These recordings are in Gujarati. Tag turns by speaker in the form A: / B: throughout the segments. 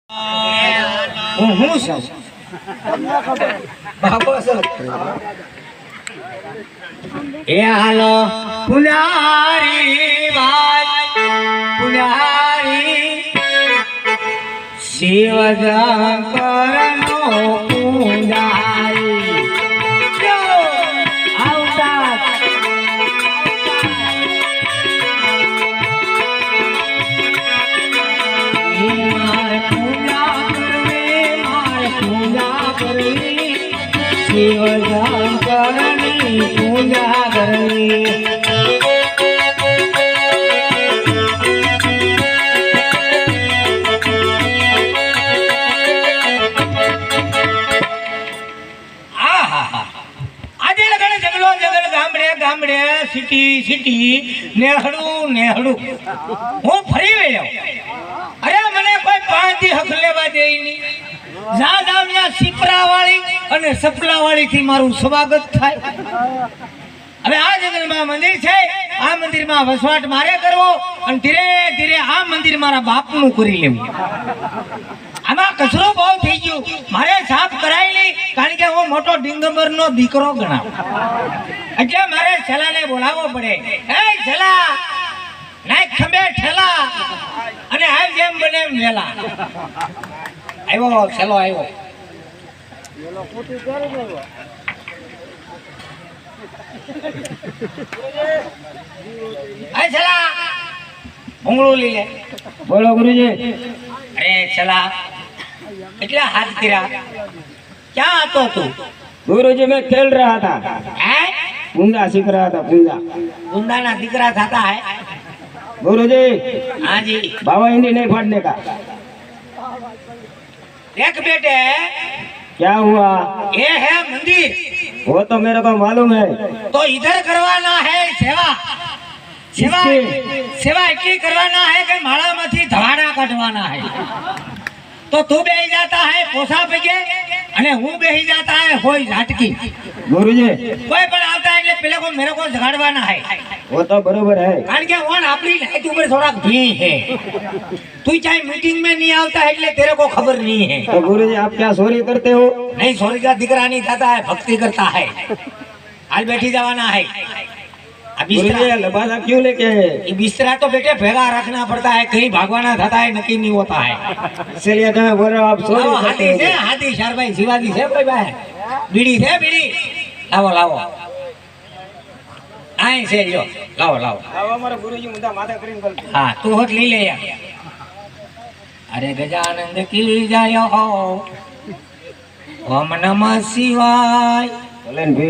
A: હું છું બાબો છું એ હાલો પુનારી ભાઈ પુનારી શિવ શંકરનો પુનારી આવતા શિવ શંકરની પૂજા કરવી ગામડે સિટી સિટી નેહડું નેહડું હું ફરી વળ્યો અરે મને કોઈ 5 દી હક લેવા દે નહીં જા જાવ ત્યાં સિપરા વાળી અને સપલા વાળી થી મારું સ્વાગત થાય હવે આ જંગલમાં મંદિર છે આ મંદિરમાં વસવાટ મારે કરવો અને ધીરે ધીરે આ મંદિર મારા બાપનું કરી લેવું આમાં કચરો બહુ થઈ ગયો મારે સાફ કરાયેલી કારણ કે હું મોટો ડિંગંબરનો દીકરો ગણાવ એટલે મારે છેલાને બોલાવવો પડે એ છેલા નાય ખંભે ઠેલા અને આ જેમ બને એમ વેલા આવ્યો છેલો આવ્યો વેલો ફૂટી ક્યારે આવ્યો આ છેલા ભૂંગળું લઈ લે બોલો ગુરુજી અરે છેલા કેટલા હાથ કર્યા ક્યાં હતો તું
B: गुरुजी मैं खेल रहा था
A: है
B: पूंजा सीख रहा था पूंजा
A: गुंडा ना दिखरा था है
B: गुरुजी
A: हाँ जी
B: बाबा हिंदी नहीं पढ़ने का
A: देख बेटे
B: क्या हुआ
A: ये है मंदिर
B: वो तो मेरे को मालूम है
A: तो इधर करवाना है सेवा सेवा सेवा इतनी करवाना है कि माला मथी धवाड़ा कटवाना है तो तू बेही जाता है पोसा पगे અને હું બેહી જાતા है होई झाटकी
B: गुरुजी
A: कोई पण आता है એટલે પેલે को मेरे को जगाड़वाना है
B: वो तो बरोबर है
A: कारण के वन अपनी लाइट ऊपर थोड़ा भी है तू चाहे मीटिंग में नहीं आता है એટલે तेरे को खबर नहीं है
B: तो गुरुजी आप क्या सॉरी करते हो
A: नहीं सॉरी का दिकरा नहीं खाता है भक्ति करता है आज बैठी जावाना है
B: गुरुजी लबादा क्यों लेके
A: ये बिस्तरा तो बेटे भेगा रखना पड़ता है कहीं भागवाना था है नक्की नहीं होता है
B: इसलिए तो मैं बोल रहा हूँ आप सॉरी करते
A: हाथी से हाथी शर भाई शिवाजी से भाई भाई बीड़ी से बीड़ी लाओ लाओ आए से जो लाओ लाओ
B: अब हमारा गुरुजी मुद्दा माथा करीन बोलते
A: हाँ तू होट ले ले यार अरे गजानंद की जय हो ओम नमः शिवाय
B: बोलेन भी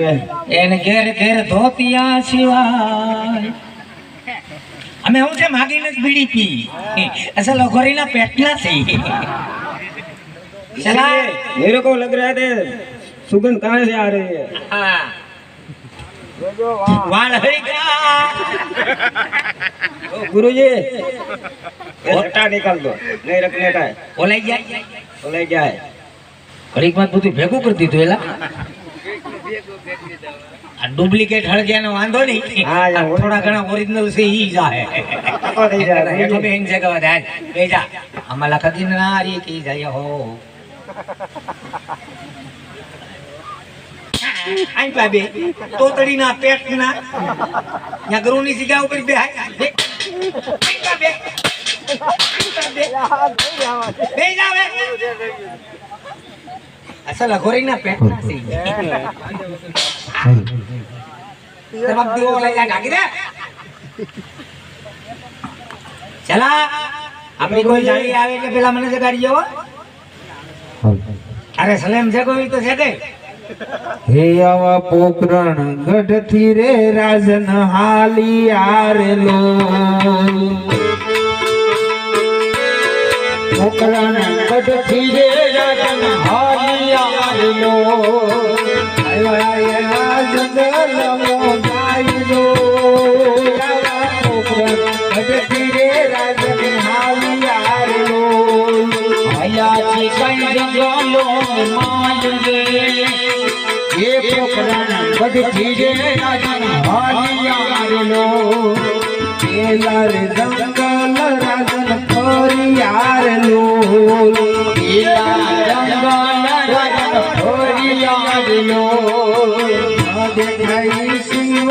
A: एन घेर घेर धोतिया शिवाय हमें उनसे मांगी न बीड़ी पी ऐसा लखोरी ना पेटना सही चला
B: मेरे को लग रहा है सुगंध कहाँ से आ रही है
A: हाँ वाल हरिका
B: गुरुजी हट्टा निकाल दो नहीं रखने का है
A: बोले क्या
B: बोले क्या है
A: घड़ी मत बुद्धि भेगू कर दी तो एला डुप्लीकेट हड़ गया ना वांधो नहीं
B: हाँ
A: थोड़ा घना ओरिजिनल से ही जा है तो बहन से कहा था बेजा हमारा कदी नारी की जय हो आई बाबे तो तड़ी ना पेट ना या गरुनी सिगा ऊपर बे है बाबे बेजा वे असल लखोरी ना पेट ना सी तब दियो लगा गागी दे चला अपनी कोई जानी आवे એટલે પેલા મને જગાડીજો અરે સલેમ છે કોઈ તો છે કે
C: હે આવા પોકરણ ગઢથી રે રાજન હાલી આરેલો પોકરણ ગઢથી રે રાજન હાલી આરેલો આયા જંગલ મો ગાયલો આવા પોકરણ ગઢથી રે રાજન હાલી આરેલો આયા થી કઈ ગયો માજે ये पोखरण गढ़ी रे राजन हालियारलो केला रे जंगल राजन परियारलो ઈલા જંગલ રાજન ફરિયાદનો દેખાઈ શિવ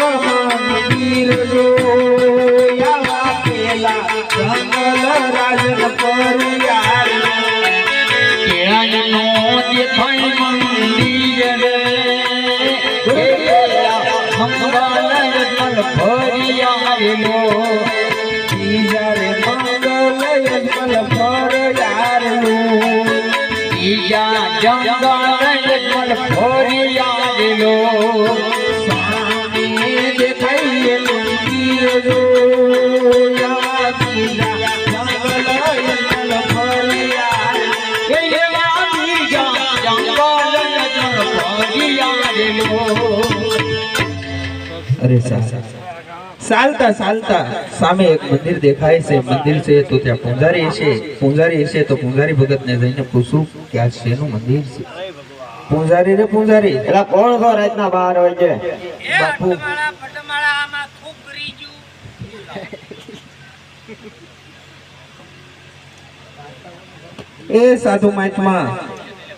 C: મંદિર જો આવા પેલા જંગલ રાજન ફરિયાદનો કેળાનો દેખાઈ મંદિર રે જંગલ રાજન ફરિયાદનો ઈજારે મંગલ રાજન ફરિયાદનો ઈજા જંગલ ફરિયાદનો સામે દેખાય મંદિર જો યા બીજા જંગલ ફરિયાદ એવા બીજા જંગલ ફરિયાદનો અરે ચાલતા ચાલતા સામે એક મંદિર દેખાય છે મંદિર છે તો ત્યાં પૂંજારી છે તો પૂંજારી ભગતને જઈને પૂછું કે આ શેનું મંદિર છે પૂંજારી રે પૂંજારી
B: એલા કોણ છો રાતના 12 વાગે
C: બાપુ
A: પટમાળા આમાં ખૂબ કરી ગયું
C: એ સાધુ મહાત્મા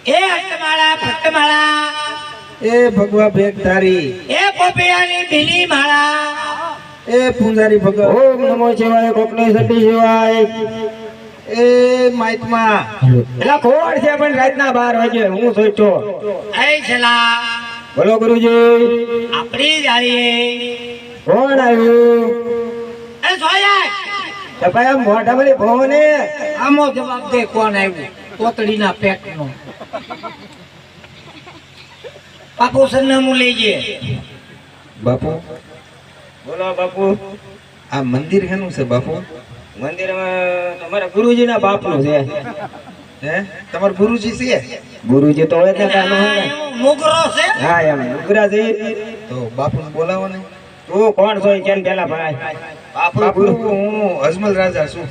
A: એ અટમાળા પટમાળા
C: એ ભગવા ભેગધારી
A: એ પોપિયાની ભીલી માળા
C: એ પૂંજારી ભગત
B: ઓમ નમો શિવાય કોકની સટી શિવાય
C: એ મહાત્મા
B: એલા કોણ છે પણ રાતના 12 વાગે હું સોચો
A: એ છલા
B: બોલો ગુરુજી
A: આપણી જાળીએ
B: કોણ આવ્યું
A: એ સોયા
B: તો ભાઈ આ મોઢામાં ભોને
A: આમો જવાબ દે કોણ આવ્યું તોતડીના પેટનો બાપુ સરનામું લેજે
C: બાપુ
B: બોલો બાપુ
C: આ મંદિર હેનું છે બાપુ
B: મંદિરમાં તમારા ગુરુજીના બાપનું છે
C: હે તમાર ગુરુજી છે
B: ગુરુજી તો હોય ને કાનો હોય ને
A: મુગરો છે
B: હા એમ ગુરુજી
C: તો બાપુને બોલાવો ને
B: તું કોણ છો ઈ કેમ પેલા ભાઈ બાપુ
C: બાપુ
B: ગુરુ
C: હું અજમલ રાજા છું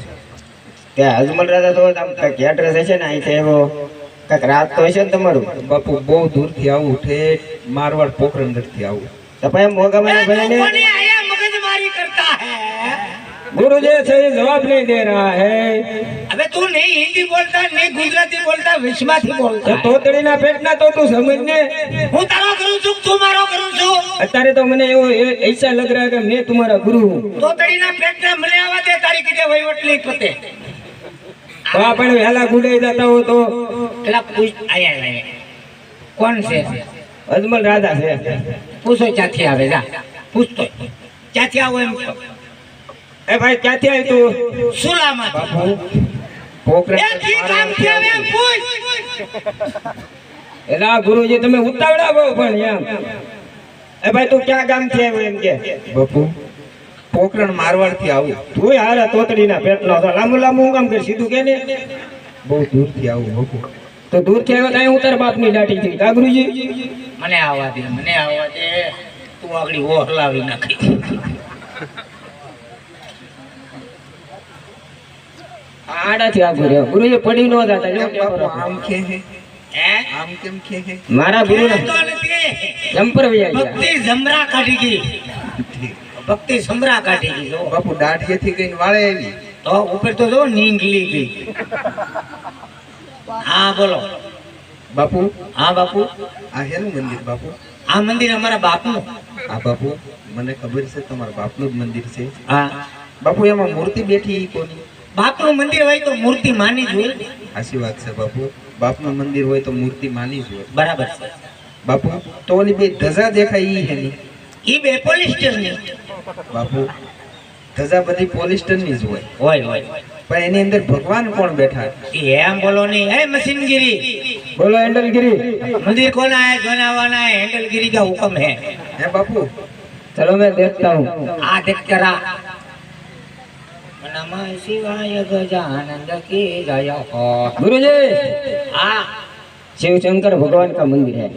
B: તે અજમલ રાજા તો આમ કઈક એડ્રેસ હશે ને અહીંથી એવો કઈક રાત તો હશે ને તમારું
C: બાપુ બહુ દૂરથી આવું ઠેઠ મારવાડ પોખરણગઢ થી આવું
B: તો ભાઈ મોગામાં ભાઈ ને
A: કોને આયા મગજમારી કરતા હે
B: गुरुजी से जवाब नहीं दे रहा है
A: अबे तू नहीं हिंदी बोलता नहीं गुजराती बोलता विश्वासी बोलता
B: तो तोतड़ी ना पेटना तो तू समझने
A: હું તારો કરું છું તું મારો કરું છું
B: અત્યારે तो मैंने वो ऐसा लग रहा है कि मैं तुम्हारा गुरु हूँ
A: તો તડીના પેટના મને આવા દે તારી કીધે વહીવટ નહીં પતે
B: तो अपन वेला गुड़ाई जाता हो तो
A: પેલા પૂછ આયા આયા કોણ છે
B: अजमल राजा से
A: પૂછો ક્યાંથી આવે જા પૂછતો ક્યાંથી આવો એમ કહો.
B: ए भाई क्या थी आई तू
A: સુલામાં
C: બાપુ પોખરણ
A: એ કી કામ થી આવે એમ પૂછ
B: एला गुरुजी तुम्हें उतावड़ा बो पण एम ए भाई तू क्या गाम थी आयो एम के
C: બાપુ પોખરણ મારવાડ થી આવું
B: तू हारा तोतड़ी ना पेटनो तो लांबू लांबू काम कर सीधू के ने
C: બહુ દૂરથી આવું બાપુ
B: तो दूर के आयो ताई उतर बाप नी लाठी थी का गुरुजी
A: મને આવવા દે તું આગળી ઓહલાવી નાખી
B: आड़ा थी आ गुरु गुरुजी पड़ी नो जाता जो
C: બાપુ આમ કે હે
A: હે
C: આમ કેમ કે હે
B: मारा गुरु ने
A: તો નથી
B: जंपर भी आ गया
A: ભક્તિ જમરા કાઢી ગઈ ભક્તિ સમરા કાઢી ગઈ જો
C: બાપુ દાઢીએથી ગઈને વાળે આવી
A: તો ઉપર તો જો નીંગલી ગઈ હા બોલો
C: બાપુ
A: હા બાપુ
C: આ હેનું મંદિર બાપુ
A: આ મંદિર અમારા બાપનું
C: આ બાપુ મને ખબર છે તમારા બાપનું જ મંદિર છે
A: હા
C: બાપુ એમાં મૂર્તિ બેઠી ઈ કોની
A: બાપનું મંદિર હોય તો મૂર્તિ માની જ હોય ને.
C: સાચી વાત છે બાપુ બાપનું મંદિર હોય તો મૂર્તિ માની જ હોય
A: બરાબર છે
C: બાપુ તો ઓલી બે ધજા દેખાય ઈ હેની
A: ઈ બે પોલીસ સ્ટેશનની
C: બાપુ ધજા બધી પોલિસ્ટરની જ હોય
A: હોય
C: પણ એની અંદર ભગવાન કોણ બેઠા
A: ઈ એમ બોલો નહીં હે મशीनगिरी
B: बोलो हैंडल गिरी
A: मंदिर कौन आया बनावाना है हैंडलगिरी का हुक्म है
C: હે બાપુ
B: चलो मैं देखता हूँ
A: आ देख करा नमः शिवाय गजानंद की जय हो
B: गुरुजी
A: हाँ
B: शिव शंकर भगवान का मंदिर है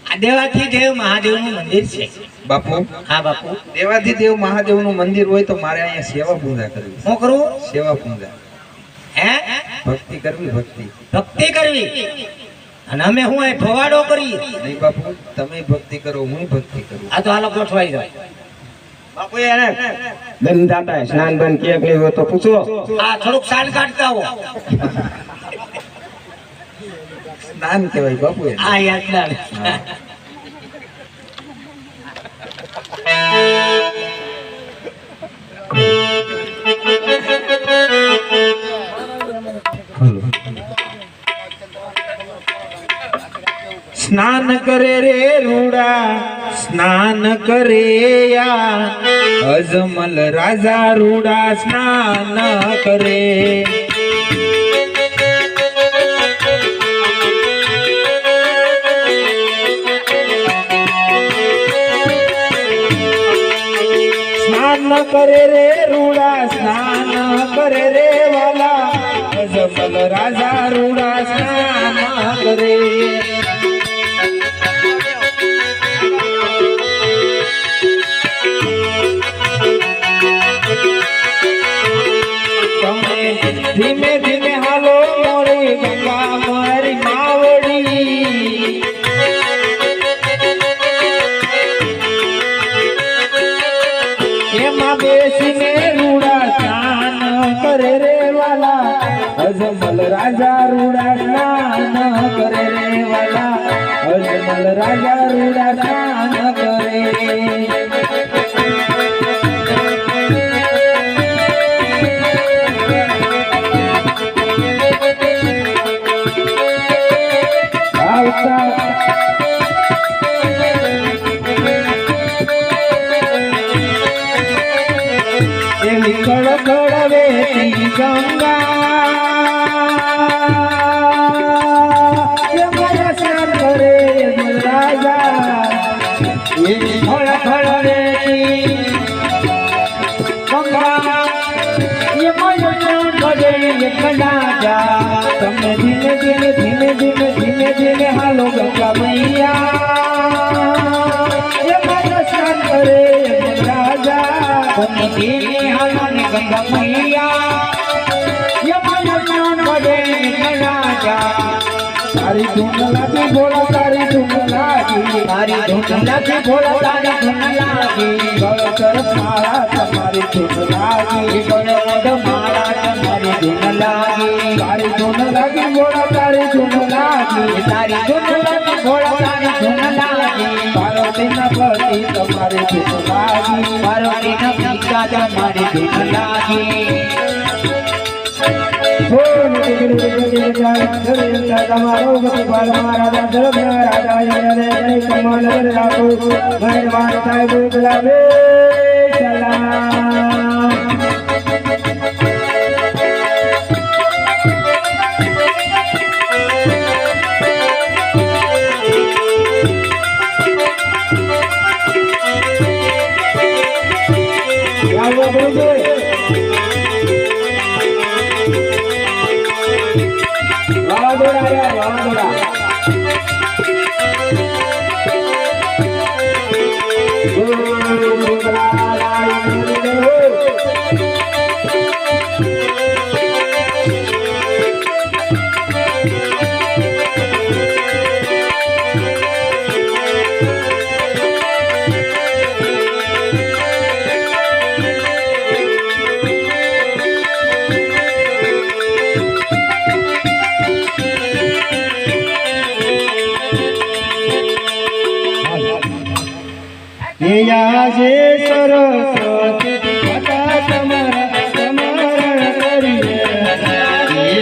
A: આ દેવાથી દેવ મહાદેવનું મંદિર છે
C: બાપુ
A: હા બાપુ
C: દેવાધિદેવ મહાદેવનું મંદિર હોય તો મારે અહીંયા સેવા પૂજા કરવી
A: શું કરવું
C: સેવા પૂજા
A: હે
C: ભક્તિ કરવી ભક્તિ
A: ભક્તિ કરવી અને અમે હું અહીં ભવાડો કરી
C: નહીં બાપુ તમે ભક્તિ કરો હું ભક્તિ કરું
A: આ તો હાલો ગોઠવાઈ જાય
B: बापू यार बंद आता है स्नान बंद किया कि नहीं वो तो पूछो
A: આ થોડુંક સાલ કાઢતા હો
C: સ્નાન કહેવાય બાપુ એને.
A: આ યાત્રા
C: હા. હલો. સ્નાન કરે રે રૂડા સ્નાન કરે યા અજમલ રાજા રૂડા સ્નાન કરે સ્નાન કરે રે રૂડા સ્નાન કરે રે વાલા અજમલ રાજા રૂડા સ્નાન કરે તમે ધીમે ધીમે હાલો મોરી ગંગા મારી માવડી એમાં બેસીને રૂડા સ્નાન કરે રે વાલા અજમલ રાજા રૂડા સ્નાન કરે રે વાલા અજમલ રાજા રૂડા સ્નાન કરે એવી કળકળવે ગંગા સ્નાન કરે રાજા એવી કળકળવે ગંગા તમે ધીમે ધીમે ધીમે ધીમે ધીમે ધીમે હાલો ગંગા મૈયા સ્નાન કરે રાજા તમે ધીમે હાલો ને ગંગા મૈયા તારી ધૂન લાગી ભોળા તારી ધૂન લાગી તારી ધૂન લાગી ભોળા તારી ધૂન લાગી ગળતર માળા તમારી ધૂન લાગી ગળતર માળા તમારી ધૂન લાગી તારી ધૂન લાગી ભોળા તારી ધૂન લાગી તારી ધૂન લાગી ભોળા તારી ધૂન લાગી પાર્વતીના પતિ તમારી ધૂન લાગી પાર્વતીના પિતા તમારી ધૂન લાગી તમારો ગોપાલ મહારાજા ધર્મ રાજા કમાલ રાખો મહેરબાન સાહેબ ગુલાબે સલામ આજે સરસ્વતી માતા તમારા સ્મરણ કરીએ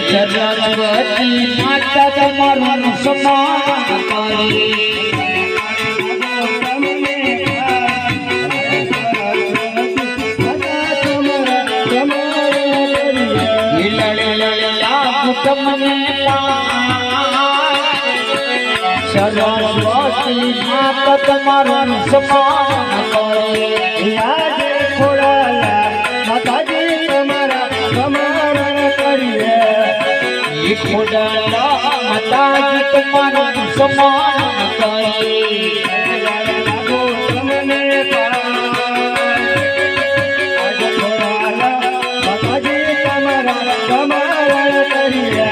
C: સરસ્વતી માતા તમારું સ્મરણ કરીએ સરસ્વતી માતા તમારું સ્મરણ કરે આજે ખોડાલા માતાજી તમારા સ્મરણ કરીએ ખોડાલા માતાજી તમારું સ્મરણ કરીએ તમને આજે ખોડાલા માતાજી તમારા સ્મરણ કરીએ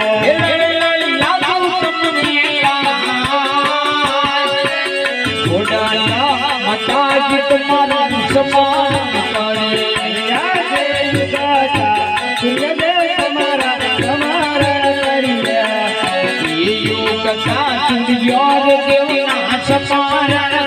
C: માતાજી તમારું સ્મરણ કરે તમારા સ્મરણ કરીએ
A: ઉગતા સૂર્યોર દેવના સમારણ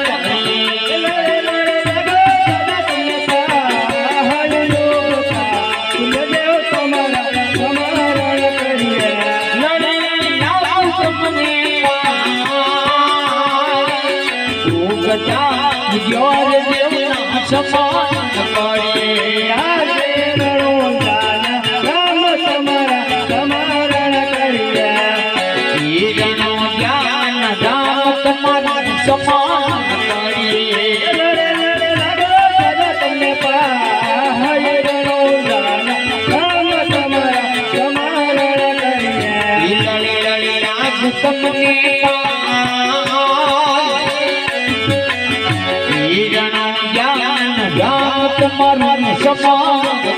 A: તમારું સમાન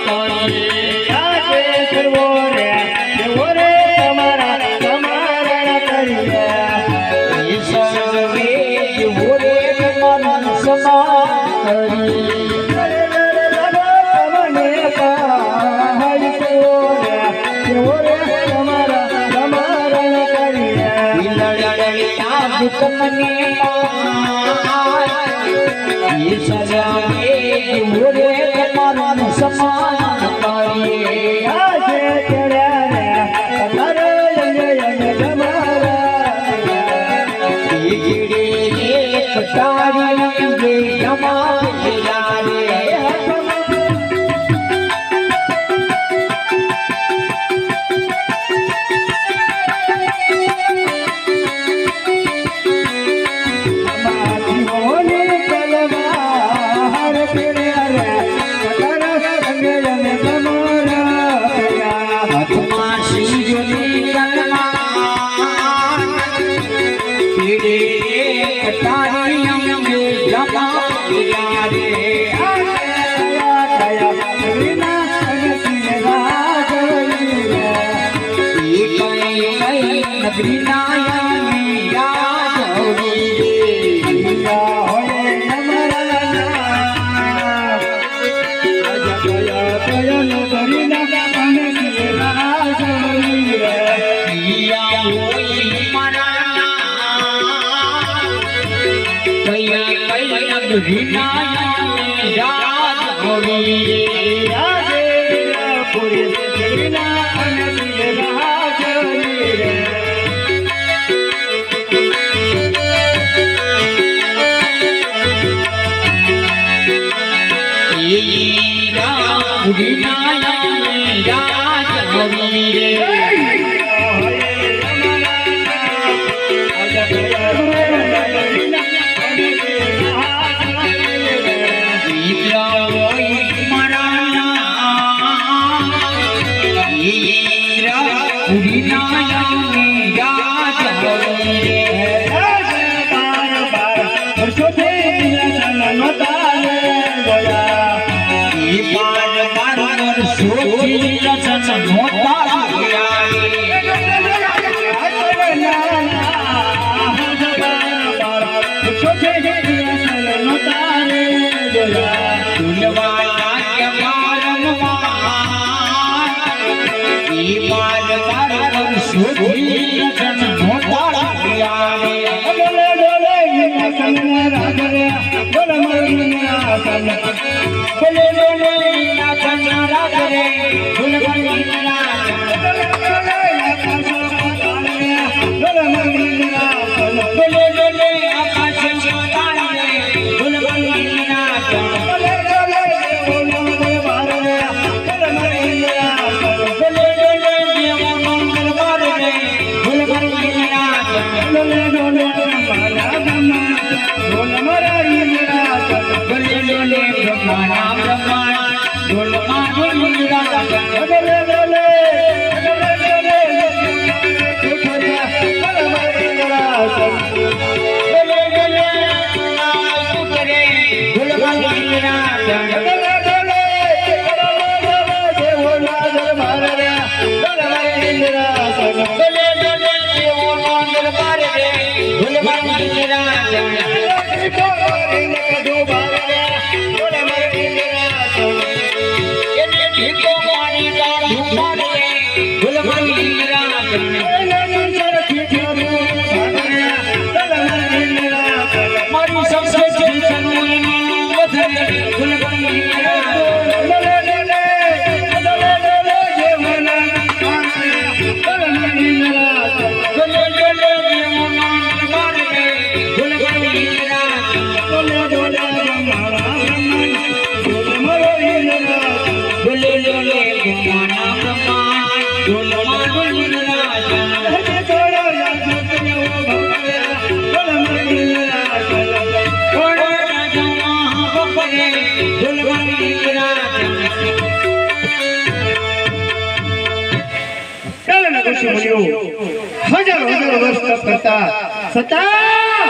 D: હજાર વર્ષ તપ કરતા છતાં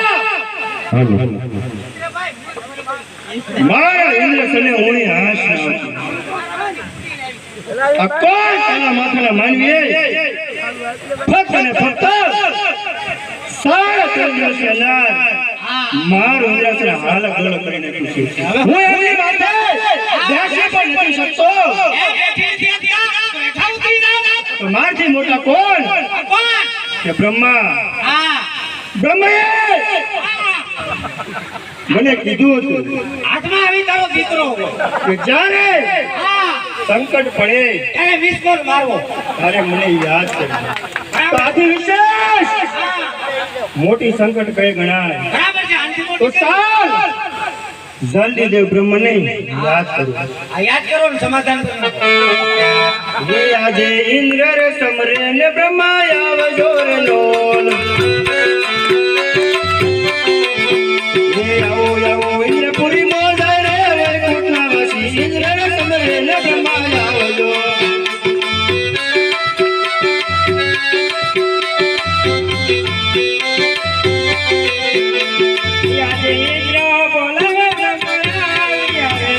D: મારા ઇન્દ્રસને ઉણી હાશ ન હતી. આ કોઈ કાળા માથાના માનવીએ ફક્ત અને ફક્ત 3.5 દિવસની અંદર મારું ઇન્દ્રસને હાલત ડોલક કરી નાખ્યું છે. હું એમની માથે બેસી પણ નથી શકતો. તો મારથી મોટા કોણ? કે બ્રહ્મા. બ્રહ્માએ મને કીધું હતું
A: હાથમાં આવી તારો દીકરો
D: કે જ્યારે સંકટ પડે
A: એને વિસ્ફોટ મારવો.
D: ત્યારે મને યાદ કરજો. તો આથી વિશેષ મોટી સંકટ કઈ ગણાય?
A: બરાબર છે. આનથી
D: તો
A: મોટી
D: ચાલ જલ્દી દેવ બ્રહ્મને યાદ કરું.
A: આ યાદ કરો ને સમાધાન કરો.
D: હે આજે ઇન્દ્ર સમરે ને બ્રહ્મા આવજો રે લોલ. હે આવો આવો ઇન્દ્રપુરી મોજાય રે વૈકુંઠના વાસી. ઇન્દ્ર સમરે ને બ્રહ્મા આવજો. આજે ઇન્દ્ર બોલાવે બ્રહ્મા આવ્યા રે.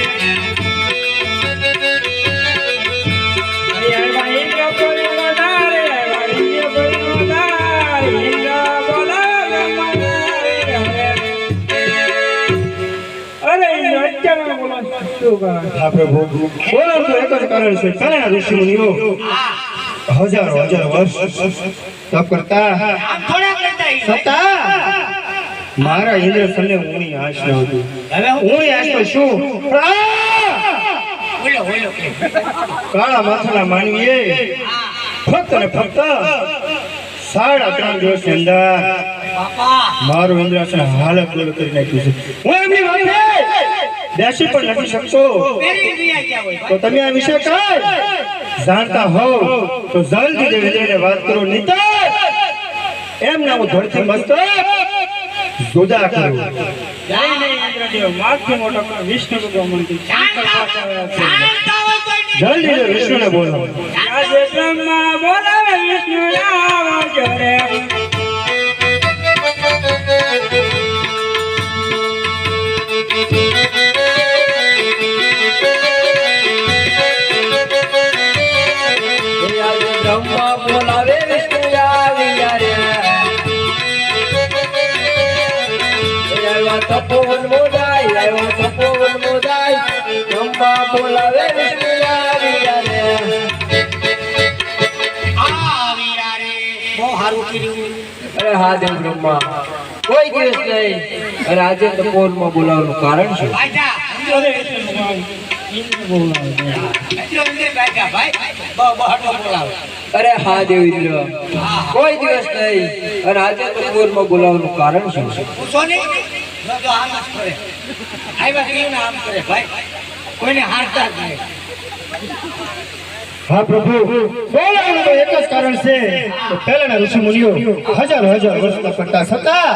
D: હા પ્રભુ, બોલો તો એક જ કારણ છે. પહેલાના ઋષિમુનિઓ હજારો વર્ષ તપ કરતા
A: આમ થોડા કરતા ઈ.
D: છતાં મારા ઇન્દ્રસને ઊણી આશ ન હતી.
A: હવે હું
D: ઊણી આશ તો શું?
A: બોલો બોલો.
D: કાળા માથાના માનવીએ ફક્ત ને ફક્ત 3.5 દિવસની અંદર
A: બાપા
D: મારું ઇન્દ્રાસન હાલત ડોલ કરી નાખ્યું છે. હું એમની માથે બેસી પણ નથી શકતો.
A: મેરી રિયા ગયા હોય.
D: તો તમે આ વિશે કઈ જાણતા હો તો જલ્દી દેવ ઇન્દ્રને વાત કરો. નહીં એમ ના હું ધરતી મસ્તક જુદા કરું.
A: જાણતા હોય કોઈ નહીં.
D: જલ્દી દેવ વિષ્ણુને બોલો.
B: તપોવન મોદાય આવ્યો તપોવન મોદાય બ્રહ્મા બોલાવે વિષ્ણુ આવ્યા રે.
A: આવ્યા રે. બહુ સારું કર્યું.
B: અરે હા દેવ બ્રહ્મા કોઈ દિવસ નહીં. અરે આજે તપોવનમાં બોલાવવાનું કારણ શું?
A: બાજા. બાજા ભાઈ. બહુ બહુ બોલાવો.
B: અરે હા દેવ ઇન્દ્ર કોઈ દિવસ નહીં. અને આજે તપોવનમાં બોલાવવાનું કારણ શું છે?
A: પૂછો ને. જો આમ જ કરે. આવ્યા કેવું ને આમ કરે ભાઈ. કોઈને હારતા જ નહીં.
D: હા પ્રભુ, બોલાવવાનું તો એક જ કારણ છે કે પહેલાના ઋષિમુનિઓ હજારો વર્ષ તપ કરતા છતાં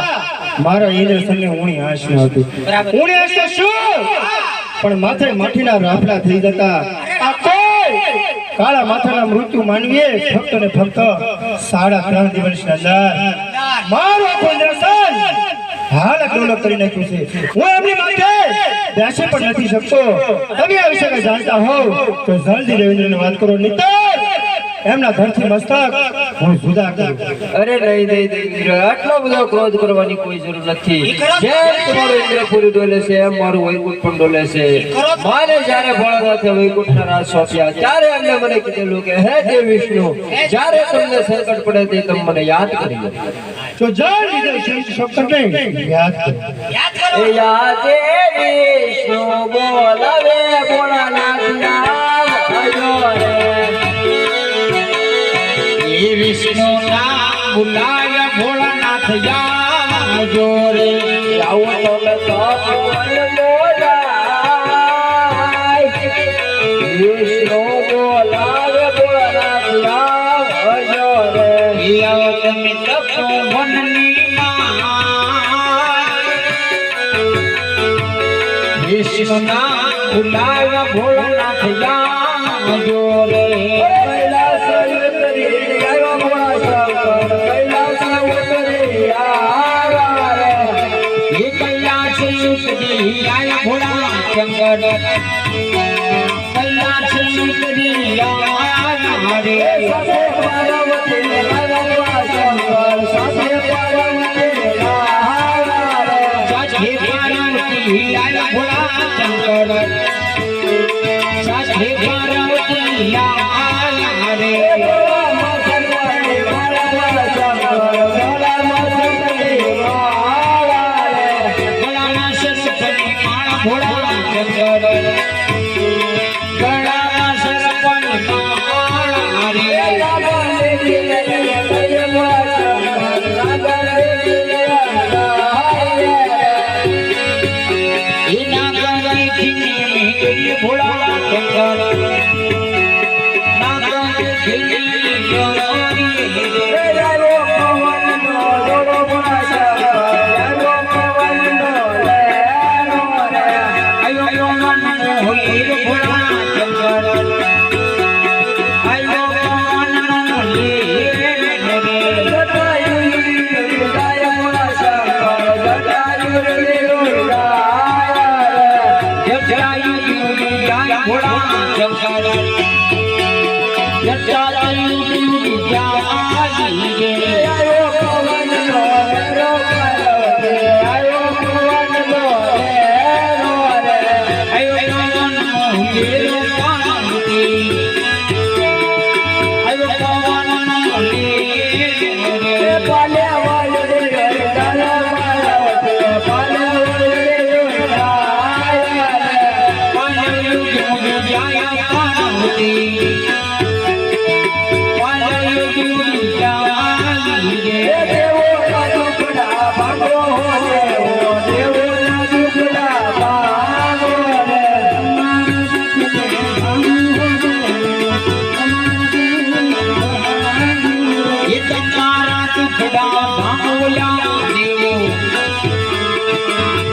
D: મારા ઇન્દ્રસનને ઊણી આશ ન હતી.
A: બરાબર.
D: ઊણી આશ તો શું? પણ માથે માટીના રાફડા થઈ જતા આ કોઈ કાળા માથાના મૃત્યુ માનવીએ ફક્ત ને ફક્ત 3.5 દિવસની અંદર મારું આખું ઇન્દ્રસન હાલત ડોલક કરી નાખ્યું છે. હું એમની માથે બેસી પણ નથી શકતો. તમે આ વિશે કઈ જાણતા હોવ તો જલ્દી દેવેન્દ્રને વાત કરો. નહીં એમના ઘરથી મસ્તક હું જુદા કરું.
B: અરે નહીં ઇન્દ્ર આટલો બધો ક્રોધ કરવાની કોઈ જરૂર નથી. જેમ તમારું ઇન્દ્રપુરી ડોલે છે એમ મારું વૈકુંઠ પણ ડોલે છે. મારે જ્યારે ભોળાનાથે વૈકુંઠના રાજ સોંપ્યા ત્યારે એમને મને કીધેલું કે હે દેવ વિષ્ણુ જ્યારે તમને સંકટ પડે તે તમે મને યાદ કરી લો.
D: તો જલ્દી દેવ શંકરને યાદ કરો.
A: યાદ કરો.
B: એ યાદે વિષ્ણુ બોલાવે ભોળાનાથ આવ્યો રે.
A: એ વિષ્ણુ નામ બોલાય ભોળાનાથ આવજો રે.
B: આવો તો તપોવન મોદાય વિષ્ણુ બોલાવે ભોળાનાથ આવ્યો રે.
A: આવો તમે તપોવનની વિષ્ણુ નામ બોલાય ભોળાનાથ આવજો રે.
B: કૈલાસ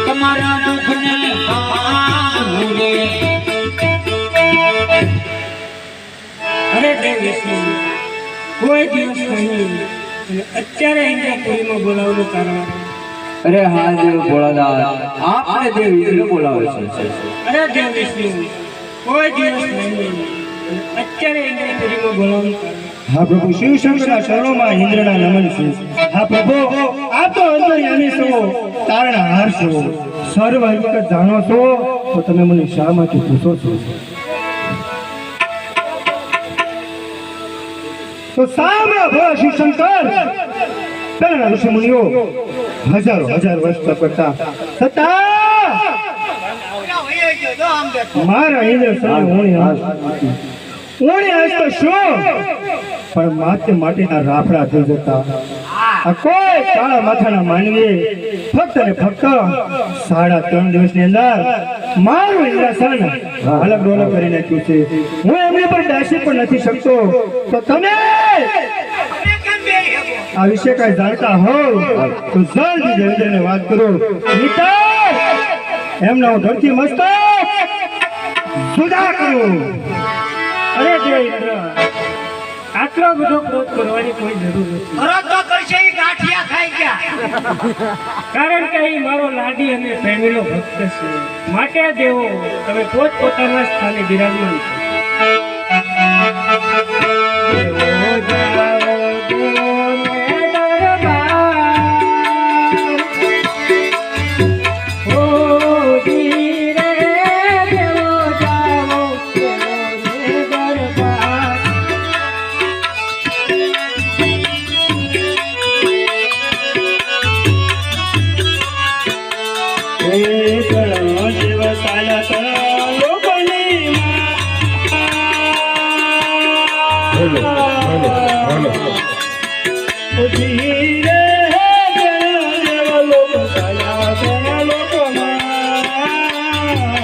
A: તમારા દુઃખને અરે દેવ વિષ્ણુ કોઈ દિવસ નહીં અને અત્યારે ઇન્દ્રપુરીમાં બોલાવવાનું કારણ
B: અરે હા દેવ ભોળાનાથ આપને દેવ ઇન્દ્ર બોલાવે છે
A: અરે દેવ વિષ્ણુ કોઈ દિવસ નહીં અને અત્યારે ઇન્દ્રપુરીમાં બોલાવવાનું કારણ
D: હા પ્રભુ શિવશંકરના ચરણોમાં ઇન્દ્રના નમન છે. હા પ્રભુ આપ તો અંતર્યામી છો, તારણહાર છો, સર્વ હકીકત જાણો છો, તો તમે મને શા માટે પૂછો છો? તો સાંભળો ભોળા શિવશંકર, પહેલાના ઋષિ મુનિઓ હજારો વર્ષ તપ કરતા છતાં મારા ઇન્દ્ર સામે ઓણી આજ તો શું પણ માટેના રાફડા થઈ જતા. આ કોઈ કાળા માથાના માનવીએ ફક્ત ને ફક્ત 3.5 દિવસની અંદર મારું ઇન્દ્રાસન અલગ ડોલક કરી નાખ્યું છે. હું એમની પર દાસી પણ નથી શકતો. તો તમે આ વિશે કઈ જાણતા હોવ તો જલ્દી દેવેન્દ્રને વાત કરો. મિત્ર એમના હું ધરતી મસ્તક જુદા કરું.
A: અરે દેવેન્દ્ર આટલો બધો ક્રોધ કરવાની કોઈ જરૂર નથી. ક્રોધ તો કરશે ઈ ગાંઠિયા ખાઈ ગયા. કારણ કે ઈ મારો લાડી અને પ્રેમીનો ભક્ત છે. માટે દેવો તમે પોતપોતાના સ્થાને બિરાજમાન છો.
D: ધીરે